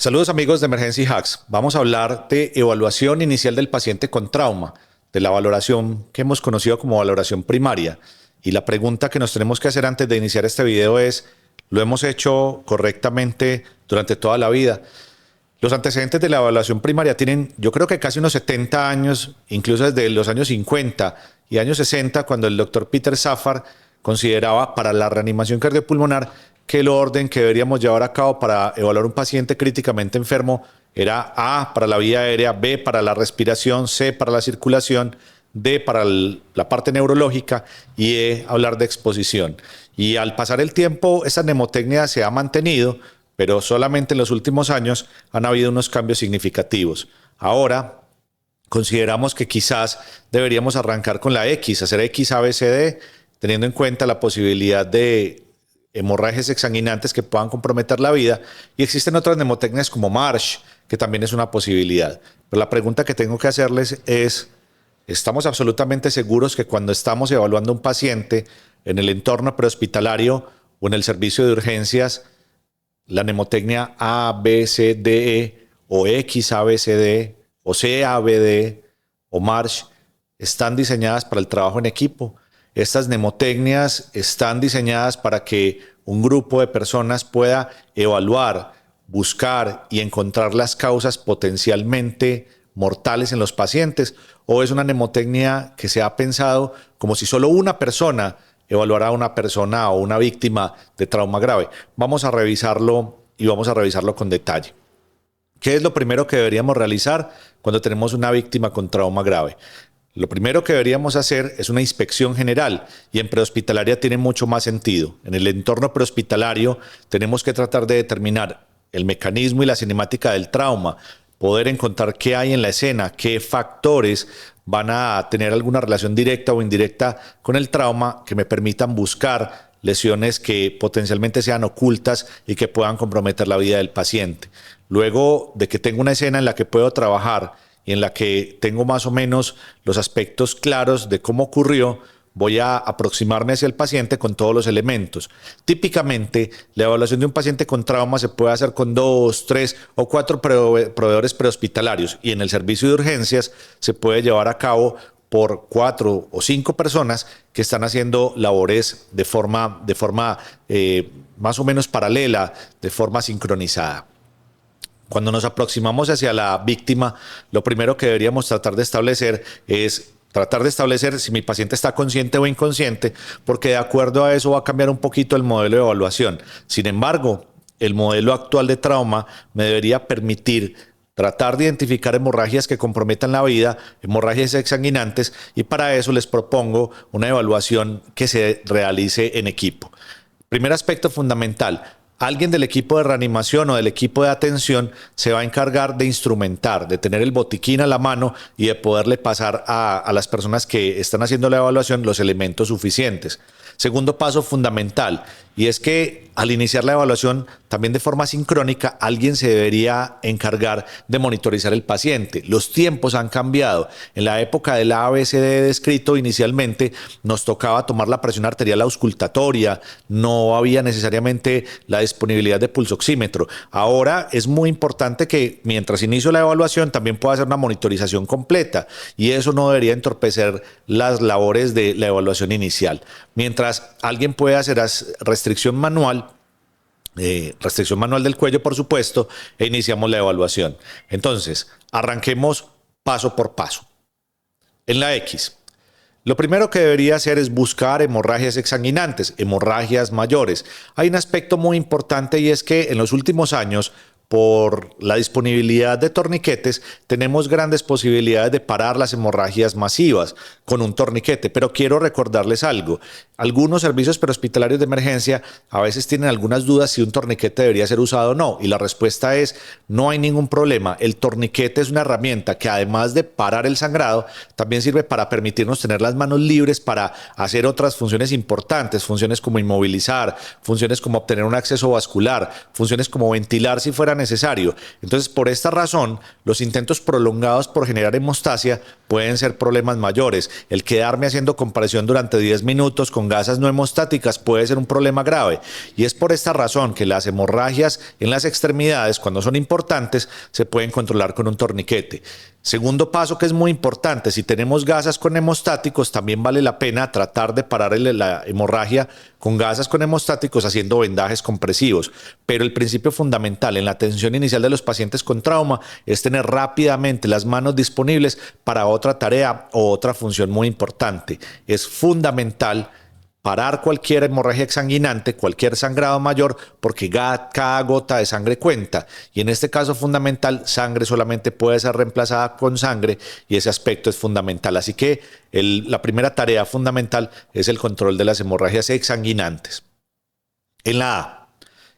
Saludos amigos de Emergency Hacks. Vamos a hablar de evaluación inicial del paciente con trauma, de la valoración que hemos conocido como valoración primaria. Y la pregunta que nos tenemos que hacer antes de iniciar este video es, ¿lo hemos hecho correctamente durante toda la vida? Los antecedentes de la evaluación primaria tienen, yo creo que casi unos 70 años, incluso desde los años 50 y años 60, cuando el doctor Peter Safar consideraba para la reanimación cardiopulmonar que el orden que deberíamos llevar a cabo para evaluar un paciente críticamente enfermo era A para la vía aérea, B para la respiración, C para la circulación, D para la parte neurológica y E hablar de exposición. Y al pasar el tiempo, esa mnemotecnia se ha mantenido, pero solamente en los últimos años han habido unos cambios significativos. Ahora consideramos que quizás deberíamos arrancar con la X, hacer X, A, B, C, D, teniendo en cuenta la posibilidad de hemorragias exsanguinantes que puedan comprometer la vida, y existen otras mnemotecnias como Marsh, que también es una posibilidad. Pero la pregunta que tengo que hacerles es, ¿estamos absolutamente seguros que cuando estamos evaluando a un paciente en el entorno prehospitalario o en el servicio de urgencias, la mnemotecnia A, B, C, D, E, o X, A, B, C, D, o C, A, B, D, o Marsh, están diseñadas para el trabajo en equipo? Estas mnemotecnias están diseñadas para que un grupo de personas pueda evaluar, buscar y encontrar las causas potencialmente mortales en los pacientes, o es una mnemotecnia que se ha pensado como si solo una persona evaluara a una persona o una víctima de trauma grave. Vamos a revisarlo y vamos a revisarlo con detalle. ¿Qué es lo primero que deberíamos realizar cuando tenemos una víctima con trauma grave? Lo primero que deberíamos hacer es una inspección general, y en prehospitalaria tiene mucho más sentido. En el entorno prehospitalario tenemos que tratar de determinar el mecanismo y la cinemática del trauma, poder encontrar qué hay en la escena, qué factores van a tener alguna relación directa o indirecta con el trauma que me permitan buscar lesiones que potencialmente sean ocultas y que puedan comprometer la vida del paciente. Luego de que tengo una escena en la que puedo trabajar y en la que tengo más o menos los aspectos claros de cómo ocurrió, voy a aproximarme hacia el paciente con todos los elementos. Típicamente, la evaluación de un paciente con trauma se puede hacer con 2, 3 o 4 proveedores prehospitalarios, y en el servicio de urgencias se puede llevar a cabo por 4 o 5 personas que están haciendo labores de forma más o menos paralela, de forma sincronizada. Cuando nos aproximamos hacia la víctima, lo primero que deberíamos tratar de establecer es si mi paciente está consciente o inconsciente, porque de acuerdo a eso va a cambiar un poquito el modelo de evaluación. Sin embargo, el modelo actual de trauma me debería permitir tratar de identificar hemorragias que comprometan la vida, hemorragias exsanguinantes, y para eso les propongo una evaluación que se realice en equipo. Primer aspecto fundamental: alguien del equipo de reanimación o del equipo de atención se va a encargar de instrumentar, de tener el botiquín a la mano y de poderle pasar a las personas que están haciendo la evaluación los elementos suficientes. Segundo paso fundamental, y es que al iniciar la evaluación, también de forma sincrónica, alguien se debería encargar de monitorizar el paciente. Los tiempos han cambiado. En la época del ABCD descrito inicialmente, nos tocaba tomar la presión arterial auscultatoria, no había necesariamente la disponibilidad de pulsoxímetro. Ahora es muy importante que mientras inicio la evaluación también pueda hacer una monitorización completa, y eso no debería entorpecer las labores de la evaluación inicial. Mientras alguien puede hacer restricción manual del cuello, por supuesto, e iniciamos la evaluación. Entonces, arranquemos paso por paso. En la X, lo primero que debería hacer es buscar hemorragias exsanguinantes, hemorragias mayores. Hay un aspecto muy importante, y es que en los últimos años, por la disponibilidad de torniquetes, tenemos grandes posibilidades de parar las hemorragias masivas con un torniquete. Pero quiero recordarles algo: algunos servicios prehospitalarios de emergencia a veces tienen algunas dudas si un torniquete debería ser usado o no, y la respuesta es: no hay ningún problema. El torniquete es una herramienta que, además de parar el sangrado, también sirve para permitirnos tener las manos libres para hacer otras funciones importantes, funciones como inmovilizar, funciones como obtener un acceso vascular, funciones como ventilar si fuera necesario. Entonces, por esta razón, los intentos prolongados por generar hemostasia pueden ser problemas mayores. El quedarme haciendo compresión durante 10 minutos con gasas no hemostáticas puede ser un problema grave. Y es por esta razón que las hemorragias en las extremidades, cuando son importantes, se pueden controlar con un torniquete. Segundo paso que es muy importante, si tenemos gasas con hemostáticos, también vale la pena tratar de parar la hemorragia con gasas con hemostáticos haciendo vendajes compresivos. Pero el principio fundamental en la atención inicial de los pacientes con trauma es tener rápidamente las manos disponibles para otra tarea o otra función muy importante. Es fundamental parar cualquier hemorragia exsanguinante, cualquier sangrado mayor, porque cada gota de sangre cuenta. Y en este caso fundamental, sangre solamente puede ser reemplazada con sangre y ese aspecto es fundamental. Así que la primera tarea fundamental es el control de las hemorragias exsanguinantes. En la A,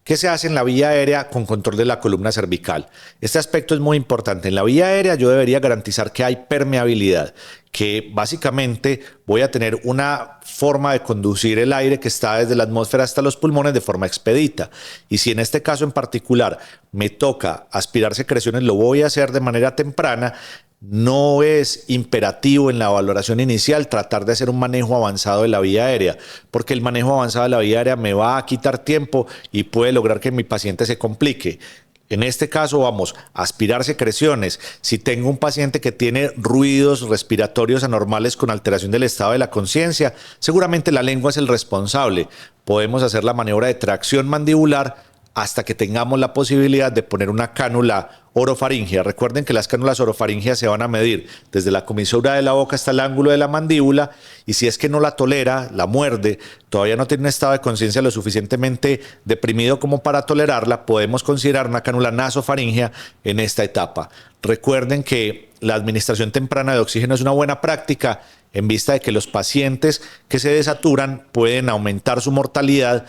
¿qué se hace en la vía aérea con control de la columna cervical? Este aspecto es muy importante. En la vía aérea yo debería garantizar que hay permeabilidad, que básicamente voy a tener una forma de conducir el aire que está desde la atmósfera hasta los pulmones de forma expedita. Y si en este caso en particular me toca aspirar secreciones, lo voy a hacer de manera temprana. No es imperativo en la valoración inicial tratar de hacer un manejo avanzado de la vía aérea, porque el manejo avanzado de la vía aérea me va a quitar tiempo y puede lograr que mi paciente se complique. En este caso vamos a aspirar secreciones. Si tengo un paciente que tiene ruidos respiratorios anormales con alteración del estado de la conciencia, seguramente la lengua es el responsable. Podemos hacer la maniobra de tracción mandibular hasta que tengamos la posibilidad de poner una cánula orofaringea. Recuerden que las cánulas orofaringeas se van a medir desde la comisura de la boca hasta el ángulo de la mandíbula, y si es que no la tolera, la muerde, todavía no tiene un estado de conciencia lo suficientemente deprimido como para tolerarla, podemos considerar una cánula nasofaringea en esta etapa. Recuerden que la administración temprana de oxígeno es una buena práctica en vista de que los pacientes que se desaturan pueden aumentar su mortalidad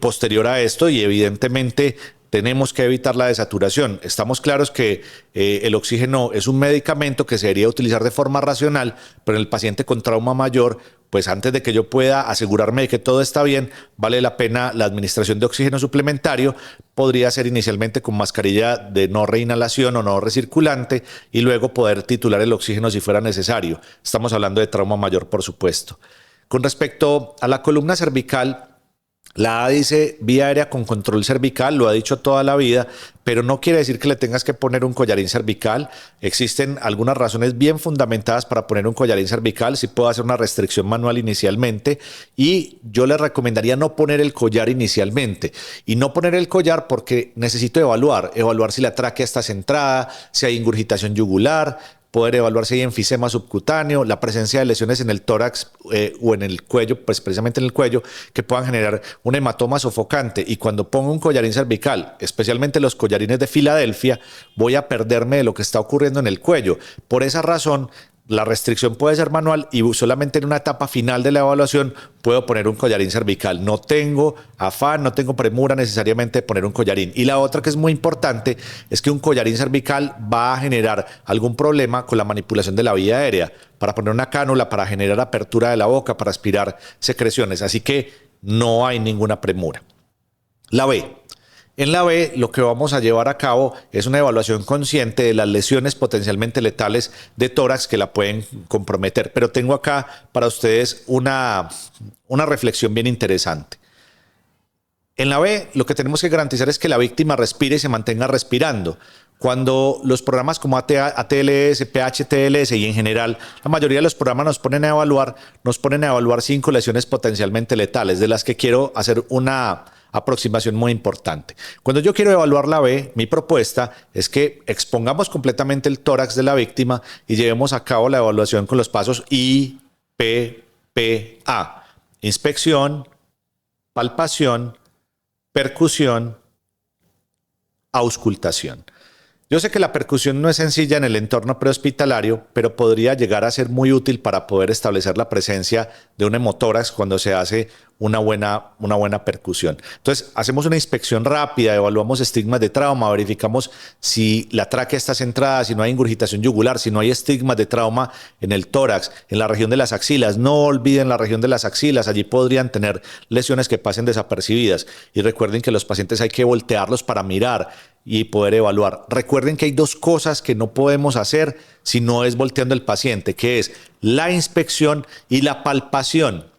posterior a esto, y evidentemente tenemos que evitar la desaturación. Estamos claros que el oxígeno es un medicamento que se debería utilizar de forma racional, pero en el paciente con trauma mayor, pues antes de que yo pueda asegurarme de que todo está bien, vale la pena la administración de oxígeno suplementario. Podría ser inicialmente con mascarilla de no reinhalación o no recirculante y luego poder titular el oxígeno si fuera necesario. Estamos hablando de trauma mayor, por supuesto. Con respecto a la columna cervical, la A dice vía aérea con control cervical, lo ha dicho toda la vida, pero no quiere decir que le tengas que poner un collarín cervical. Existen algunas razones bien fundamentadas para poner un collarín cervical. Sí puedo hacer una restricción manual inicialmente, y yo le recomendaría no poner el collar inicialmente. Y no poner el collar porque necesito evaluar si la tráquea está centrada, si hay ingurgitación yugular, poder evaluar si hay enfisema subcutáneo, la presencia de lesiones en el tórax o en el cuello, pues precisamente en el cuello, que puedan generar un hematoma sofocante. Y cuando pongo un collarín cervical, especialmente los collarines de Filadelfia, voy a perderme de lo que está ocurriendo en el cuello. Por esa razón, la restricción puede ser manual y solamente en una etapa final de la evaluación puedo poner un collarín cervical. No tengo afán, no tengo premura necesariamente de poner un collarín. Y la otra que es muy importante es que un collarín cervical va a generar algún problema con la manipulación de la vía aérea, para poner una cánula, para generar apertura de la boca, para aspirar secreciones. Así que no hay ninguna premura. La B. En la B, lo que vamos a llevar a cabo es una evaluación consciente de las lesiones potencialmente letales de tórax que la pueden comprometer. Pero tengo acá para ustedes una reflexión bien interesante. En la B, lo que tenemos que garantizar es que la víctima respire y se mantenga respirando. Cuando los programas como ATLS, PHTLS y en general la mayoría de los programas nos ponen a evaluar 5 lesiones potencialmente letales, de las que quiero hacer una aproximación muy importante. Cuando yo quiero evaluar la B, mi propuesta es que expongamos completamente el tórax de la víctima y llevemos a cabo la evaluación con los pasos IPPA: inspección, palpación, percusión, auscultación. Yo sé que la percusión no es sencilla en el entorno prehospitalario, pero podría llegar a ser muy útil para poder establecer la presencia de un hemotórax cuando se hace una buena percusión. Entonces, hacemos una inspección rápida, evaluamos estigmas de trauma, verificamos si la tráquea está centrada, si no hay ingurgitación yugular, si no hay estigmas de trauma en el tórax, en la región de las axilas. No olviden la región de las axilas, allí podrían tener lesiones que pasen desapercibidas. Y recuerden que los pacientes hay que voltearlos para mirar y poder evaluar. Recuerden que hay dos cosas que no podemos hacer si no es volteando el paciente, que es la inspección y la palpación.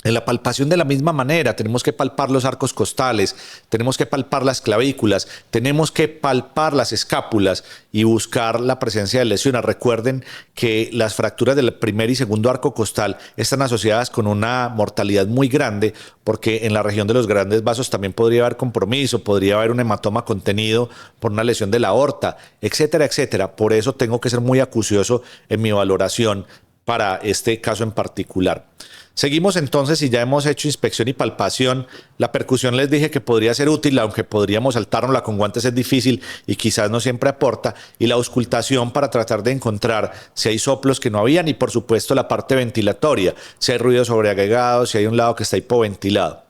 En la palpación de la misma manera, tenemos que palpar los arcos costales, tenemos que palpar las clavículas, tenemos que palpar las escápulas y buscar la presencia de lesiones. Recuerden que las fracturas del primer y segundo arco costal están asociadas con una mortalidad muy grande, porque en la región de los grandes vasos también podría haber compromiso, podría haber un hematoma contenido por una lesión de la aorta, etcétera, etcétera. Por eso tengo que ser muy acucioso en mi valoración para este caso en particular. Seguimos entonces y ya hemos hecho inspección y palpación. La percusión les dije que podría ser útil, aunque podríamos saltárnosla con guantes es difícil y quizás no siempre aporta. Y la auscultación para tratar de encontrar si hay soplos que no habían y por supuesto la parte ventilatoria, si hay ruido sobreagregado, si hay un lado que está hipoventilado.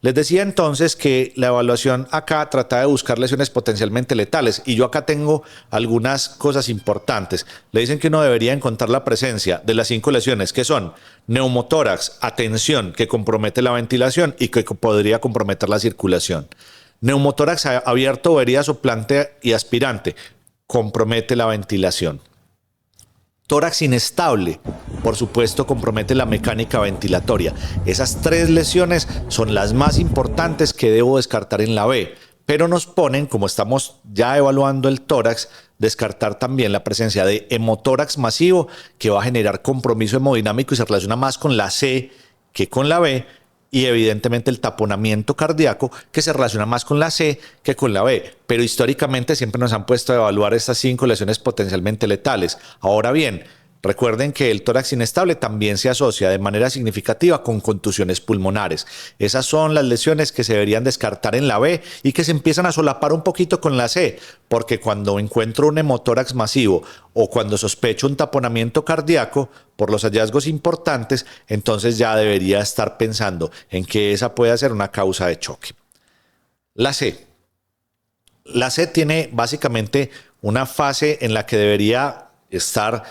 Les decía entonces que la evaluación acá trata de buscar lesiones potencialmente letales y yo acá tengo algunas cosas importantes. Le dicen que uno debería encontrar la presencia de las 5 lesiones, que son neumotórax, atención, que compromete la ventilación y que podría comprometer la circulación. Neumotórax abierto o herida soplante y aspirante, compromete la ventilación. Tórax inestable, por supuesto, compromete la mecánica ventilatoria. Esas 3 lesiones son las más importantes que debo descartar en la B, pero nos ponen, como estamos ya evaluando el tórax, descartar también la presencia de hemotórax masivo, que va a generar compromiso hemodinámico y se relaciona más con la C que con la B, y evidentemente el taponamiento cardíaco, que se relaciona más con la C que con la B. Pero históricamente siempre nos han puesto a evaluar estas 5 lesiones potencialmente letales. Ahora bien, recuerden que el tórax inestable también se asocia de manera significativa con contusiones pulmonares. Esas son las lesiones que se deberían descartar en la B y que se empiezan a solapar un poquito con la C, porque cuando encuentro un hemotórax masivo o cuando sospecho un taponamiento cardíaco por los hallazgos importantes, entonces ya debería estar pensando en que esa puede ser una causa de choque. La C. La C tiene básicamente una fase en la que debería estar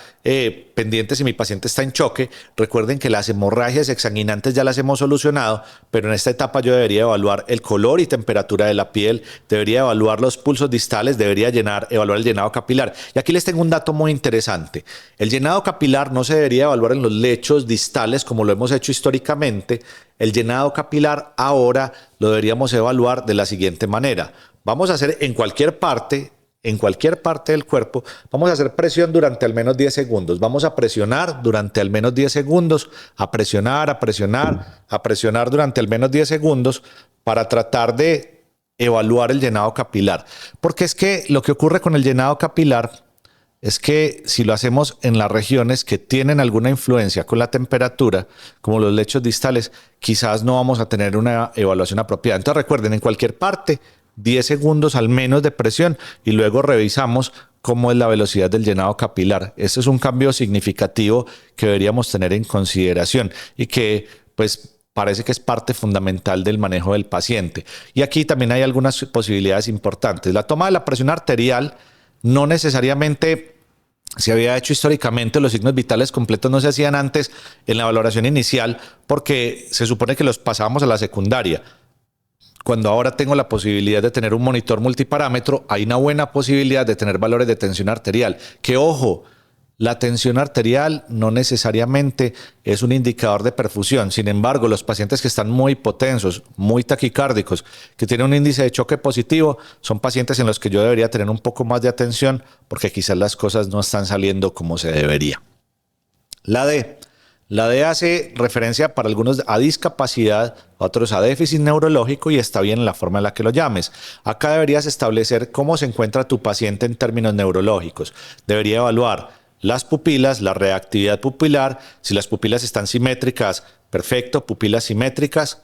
pendiente si mi paciente está en choque. Recuerden que las hemorragias exsanguinantes ya las hemos solucionado, pero en esta etapa yo debería evaluar el color y temperatura de la piel, debería evaluar los pulsos distales, debería evaluar el llenado capilar. Y aquí les tengo un dato muy interesante. El llenado capilar no se debería evaluar en los lechos distales como lo hemos hecho históricamente. El llenado capilar ahora lo deberíamos evaluar de la siguiente manera. Vamos a hacer en cualquier parte del cuerpo, vamos a hacer presión durante al menos 10 segundos. Vamos a presionar durante al menos 10 segundos, a presionar durante al menos 10 segundos para tratar de evaluar el llenado capilar. Porque es que lo que ocurre con el llenado capilar es que si lo hacemos en las regiones que tienen alguna influencia con la temperatura, como los lechos distales, quizás no vamos a tener una evaluación apropiada. Entonces recuerden, en cualquier parte, 10 segundos al menos de presión y luego revisamos cómo es la velocidad del llenado capilar. Ese es un cambio significativo que deberíamos tener en consideración y que pues parece que es parte fundamental del manejo del paciente. Y aquí también hay algunas posibilidades importantes. La toma de la presión arterial no necesariamente se había hecho históricamente, los signos vitales completos no se hacían antes en la valoración inicial porque se supone que los pasábamos a la secundaria. Cuando ahora tengo la posibilidad de tener un monitor multiparámetro, hay una buena posibilidad de tener valores de tensión arterial. Que ojo, la tensión arterial no necesariamente es un indicador de perfusión. Sin embargo, los pacientes que están muy hipotensos, muy taquicárdicos, que tienen un índice de choque positivo, son pacientes en los que yo debería tener un poco más de atención porque quizás las cosas no están saliendo como se debería. La D. La D hace referencia para algunos a discapacidad, otros a déficit neurológico y está bien en la forma en la que lo llames. Acá deberías establecer cómo se encuentra tu paciente en términos neurológicos. Debería evaluar las pupilas, la reactividad pupilar. Si las pupilas están simétricas, perfecto, pupilas simétricas.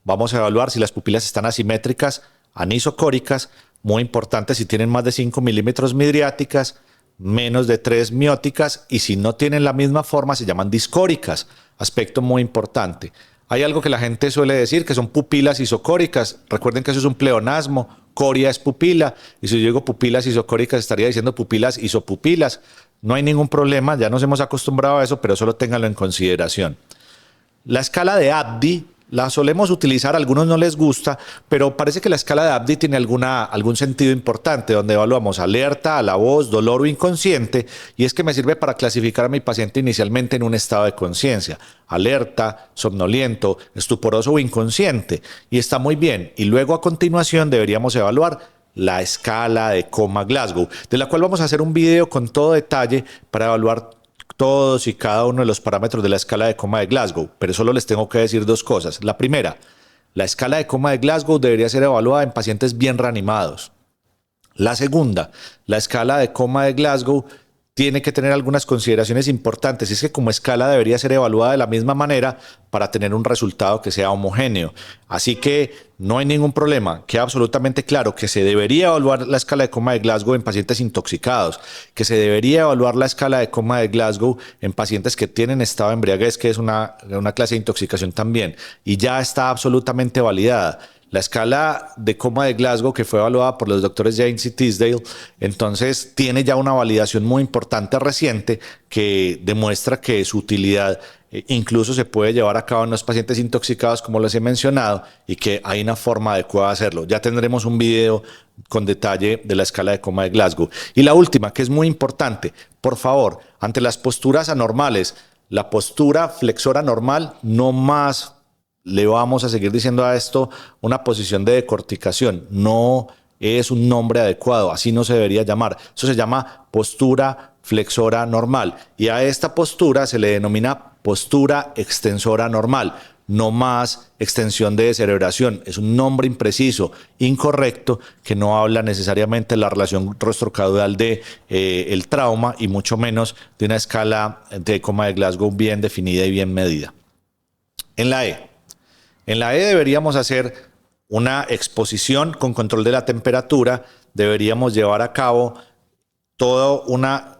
Vamos a evaluar si las pupilas están asimétricas, anisocóricas. Muy importante si tienen más de 5 milímetros midriáticas, menos de 3 mióticas y si no tienen la misma forma se llaman discóricas, aspecto muy importante. Hay algo que la gente suele decir, que son pupilas isocóricas. Recuerden que eso es un pleonasmo. Coria es pupila. Y si yo digo pupilas isocóricas, estaría diciendo pupilas isopupilas. No hay ningún problema, ya nos hemos acostumbrado a eso, pero solo ténganlo en consideración. La escala de Abdi la solemos utilizar, a algunos no les gusta, pero parece que la escala de Abdi tiene algún sentido importante, donde evaluamos alerta, a la voz, dolor o inconsciente, y es que me sirve para clasificar a mi paciente inicialmente en un estado de conciencia, alerta, somnoliento, estuporoso o inconsciente, y está muy bien. Y luego a continuación deberíamos evaluar la escala de Coma-Glasgow, de la cual vamos a hacer un video con todo detalle para evaluar todos y cada uno de los parámetros de la escala de Coma de Glasgow, pero solo les tengo que decir dos cosas. La primera, la escala de Coma de Glasgow debería ser evaluada en pacientes bien reanimados. La segunda, la escala de Coma de Glasgow tiene que tener algunas consideraciones importantes. Es que como escala debería ser evaluada de la misma manera para tener un resultado que sea homogéneo. Así que no hay ningún problema. Queda absolutamente claro que se debería evaluar la escala de Coma de Glasgow en pacientes intoxicados, que se debería evaluar la escala de Coma de Glasgow en pacientes que tienen estado de embriaguez, que es una clase de intoxicación también, y ya está absolutamente validada. La escala de Coma de Glasgow, que fue evaluada por los doctores James y Tisdale, entonces tiene ya una validación muy importante reciente que demuestra que su utilidad incluso se puede llevar a cabo en los pacientes intoxicados, como les he mencionado, y que hay una forma adecuada de hacerlo. Ya tendremos un video con detalle de la escala de Coma de Glasgow. Y la última, que es muy importante, por favor, ante las posturas anormales, la postura flexora normal, no más le vamos a seguir diciendo a esto una posición de decorticación. No es un nombre adecuado, así no se debería llamar. Eso se llama postura flexora normal. Y a esta postura se le denomina postura extensora normal. No más extensión de descerebración. Es un nombre impreciso, incorrecto, que no habla necesariamente de la relación rostrocaudal de el trauma y mucho menos de una escala de Coma de Glasgow bien definida y bien medida. En la E deberíamos hacer una exposición con control de la temperatura, deberíamos llevar a cabo toda una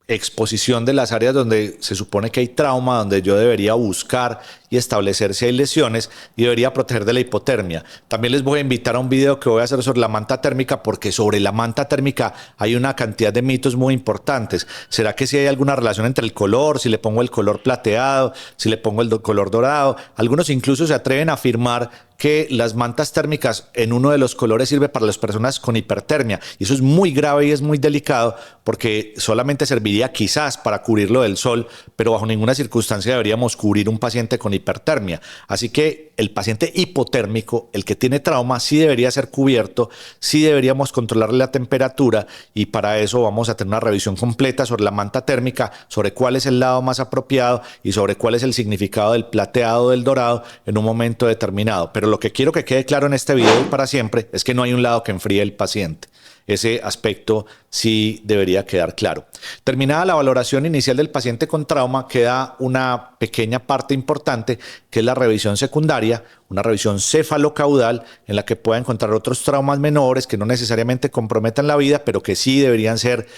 exposición de las áreas donde se supone que hay trauma, donde yo debería buscar y establecer si hay lesiones y debería proteger de la hipotermia. También les voy a invitar a un video que voy a hacer sobre la manta térmica, porque sobre la manta térmica hay una cantidad de mitos muy importantes. ¿Será que si hay alguna relación entre el color, si le pongo el color plateado, si le pongo el color dorado? Algunos incluso se atreven a afirmar que las mantas térmicas en uno de los colores sirve para las personas con hipertermia. Y eso es muy grave y es muy delicado, porque solamente serviría quizás para cubrirlo del sol, pero bajo ninguna circunstancia deberíamos cubrir un paciente con hipertermia. Así que el paciente hipotérmico, el que tiene trauma, sí debería ser cubierto, sí deberíamos controlarle la temperatura, y para eso vamos a tener una revisión completa sobre la manta térmica, sobre cuál es el lado más apropiado y sobre cuál es el significado del plateado o del dorado en un momento determinado. Pero lo que quiero que quede claro en este video y para siempre es que no hay un lado que enfríe el paciente. Ese aspecto sí debería quedar claro. Terminada la valoración inicial del paciente con trauma, queda una pequeña parte importante, que es la revisión secundaria, una revisión cefalocaudal en la que pueda encontrar otros traumas menores que no necesariamente comprometan la vida, pero que sí deberían ser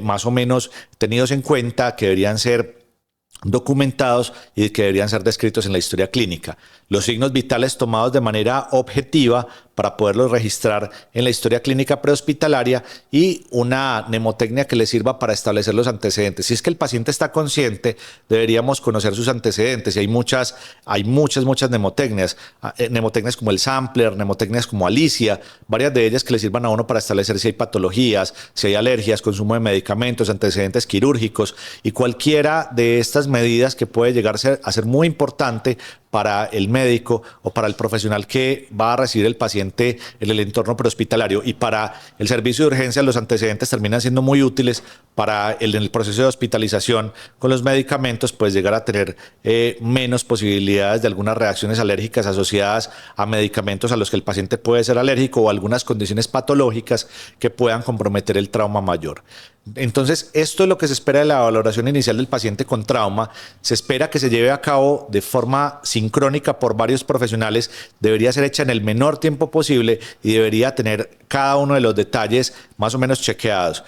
más o menos tenidos en cuenta, que deberían ser documentados y que deberían ser descritos en la historia clínica. Los signos vitales tomados de manera objetiva para poderlos registrar en la historia clínica prehospitalaria, y una mnemotecnia que le sirva para establecer los antecedentes. Si es que el paciente está consciente, deberíamos conocer sus antecedentes, y hay muchas mnemotecnias, mnemotecnias como el Sampler, mnemotecnias como Alicia, varias de ellas que le sirvan a uno para establecer si hay patologías, si hay alergias, consumo de medicamentos, antecedentes quirúrgicos, y cualquiera de estas medidas que puede llegar a ser muy importante para el médico o para el profesional que va a recibir el paciente en el entorno prehospitalario. Y para el servicio de urgencia, los antecedentes terminan siendo muy útiles para en el proceso de hospitalización con los medicamentos, pues llegar a tener menos posibilidades de algunas reacciones alérgicas asociadas a medicamentos a los que el paciente puede ser alérgico, o algunas condiciones patológicas que puedan comprometer el trauma mayor. Entonces, esto es lo que se espera de la valoración inicial del paciente con trauma. Se espera que se lleve a cabo de forma sincrónica por varios profesionales, debería ser hecha en el menor tiempo posible y debería tener cada uno de los detalles más o menos chequeados.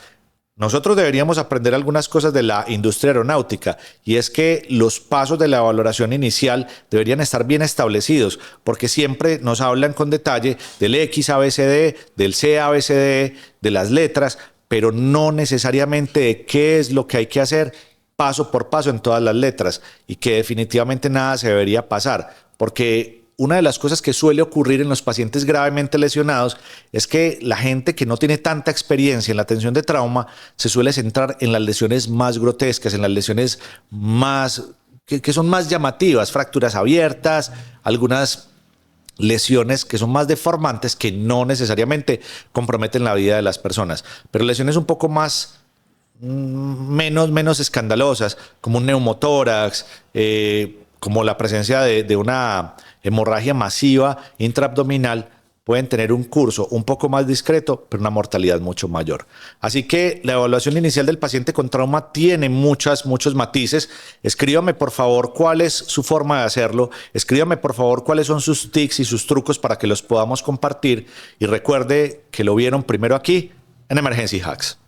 Nosotros deberíamos aprender algunas cosas de la industria aeronáutica y es que los pasos de la valoración inicial deberían estar bien establecidos porque siempre nos hablan con detalle del X ABCD, del C ABCD, de las letras, pero no necesariamente de qué es lo que hay que hacer paso por paso en todas las letras y que definitivamente nada se debería pasar porque una de las cosas que suele ocurrir en los pacientes gravemente lesionados es que la gente que no tiene tanta experiencia en la atención de trauma se suele centrar en las lesiones más grotescas, en las lesiones más que son más llamativas, fracturas abiertas, algunas lesiones que son más deformantes que no necesariamente comprometen la vida de las personas, pero lesiones un poco más menos escandalosas, como un neumotórax, como la presencia de una hemorragia masiva intraabdominal, pueden tener un curso un poco más discreto, pero una mortalidad mucho mayor. Así que la evaluación inicial del paciente con trauma tiene muchos matices. Escríbame, por favor, cuál es su forma de hacerlo. Escríbame, por favor, cuáles son sus tics y sus trucos para que los podamos compartir. Y recuerde que lo vieron primero aquí en Emergency Hacks.